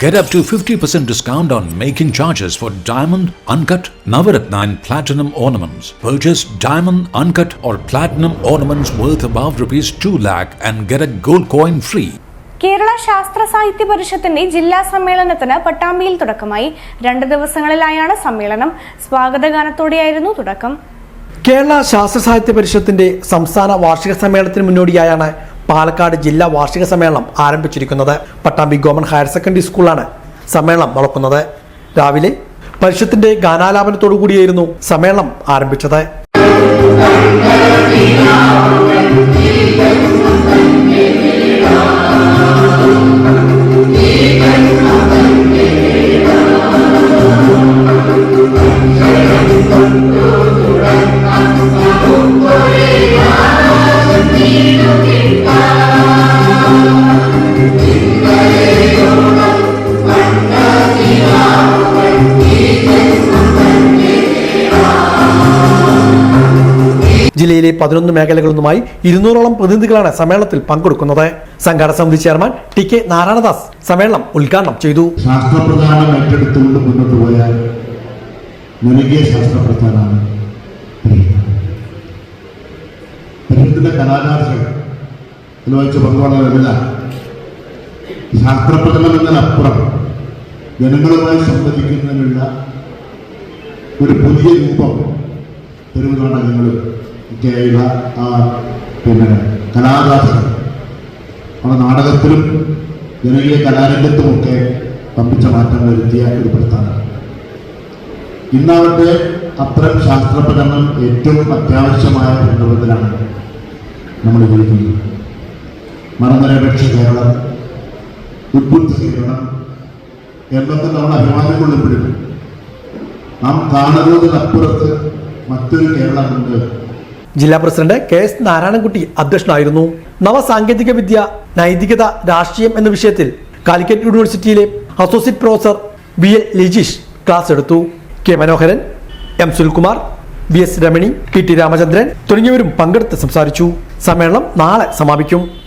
Get up to 50% discount on making charges for diamond, uncut, Navaratna and platinum ornaments. Purchase diamond, uncut or platinum ornaments worth above rupees 2 lakh and get a gold coin free. Kerala ശാസ്ത്ര സാഹിത്യ പരിഷത്തിന്റെ ജില്ലാ സമ്മേളനത്തിന് പട്ടാമ്പിയിൽ തുടക്കമായി. 2 ദിവസങ്ങളിലായാണ് സമ്മേളനം. സ്വാഗതഗാനത്തോടെയായിരുന്നു തുടക്കം. കേരള ശാസ്ത്ര സാഹിത്യ പരിഷത്തിന്റെ സംസ്ഥാന വാർഷിക സമ്മേളനത്തിന് മുന്നോടിയായാണ് പാലക്കാട് ജില്ലാ വാർഷിക സമ്മേളനം ആരംഭിച്ചിരിക്കുന്നത്. പട്ടാമ്പി ഗവൺമെന്റ് ഹയർ സെക്കൻഡറി സ്കൂളാണ് സമ്മേളനം നടക്കുന്നത്. രാവിലെ പരിഷത്തിന്റെ ഗാനാലാപനത്തോടുകൂടിയായിരുന്നു സമ്മേളനം ആരംഭിച്ചത്. ജില്ലയിലെ 11 മേഖലകളിൽ നിന്നുമായി 200ഓളം പ്രതിനിധികളാണ് സമ്മേളനത്തിൽ പങ്കെടുക്കുന്നത്. സംഘാടക സമിതി ചെയർമാൻ TK നാരായണദാസ് സമ്മേളനം ഉദ്ഘാടനം ചെയ്തു. ശാസ്ത്രപ്രധാനം ഏറ്റെടുത്തുകൊണ്ട് മുന്നോട്ട് പോയാൽ ജനകീയ ശാസ്ത്രപ്രധാനമാണ് പരിഷത്തിന്റെ കലാകാരകൾ വെച്ച് പങ്കുകൊള്ളവരില്ല. ശാസ്ത്രപ്രചരണം എന്നതിനപ്പുറം ജനങ്ങളുമായി സംവദിക്കുന്നതിനുള്ള ഒരു പുതിയ രൂപം തരുന്നതാണ് ഞങ്ങൾ ഒക്കെയുള്ള കലാകാരകൾ നമ്മുടെ നാടകത്തിലും ജനകീയ കലാരംഗത്തുമൊക്കെ പമ്പിച്ച മാറ്റം വരുത്തിയ ഒരു പ്രസ്ഥാനം. ഇന്നാവട്ടെ അത്തരം ശാസ്ത്രപ്രചരണം ഏറ്റവും അത്യാവശ്യമായ സന്ദർഭത്തിലാണ് നമ്മൾ ജീവിക്കുന്നത്. മതനിരപേക്ഷ കേരളം, ഉദ്ബുദ്ധ കേരളം എന്നൊക്കെ നമ്മൾ അഭിമാനം കൊള്ളുമ്പോഴും നാം കാണുന്നതിനപ്പുറത്ത് മറ്റൊരു കേരളമുണ്ട്. ജില്ലാ പ്രസിഡന്റ് KS നാരായണൻകുട്ടി അധ്യക്ഷനായിരുന്നു. നവസാങ്കേതിക വിദ്യ, നൈതികത, രാഷ്ട്രീയം എന്ന വിഷയത്തിൽ കാലിക്കറ്റ് യൂണിവേഴ്സിറ്റിയിലെ associate professor BL Lijeesh class എടുത്തു. K മനോഹരൻ, M Sunilkumar, BS Ramani, PT Ramachandran തുടങ്ങിയവരും പങ്കെടുത്ത് സംസാരിച്ചു. സമ്മേളനം നാളെ സമാപിക്കും.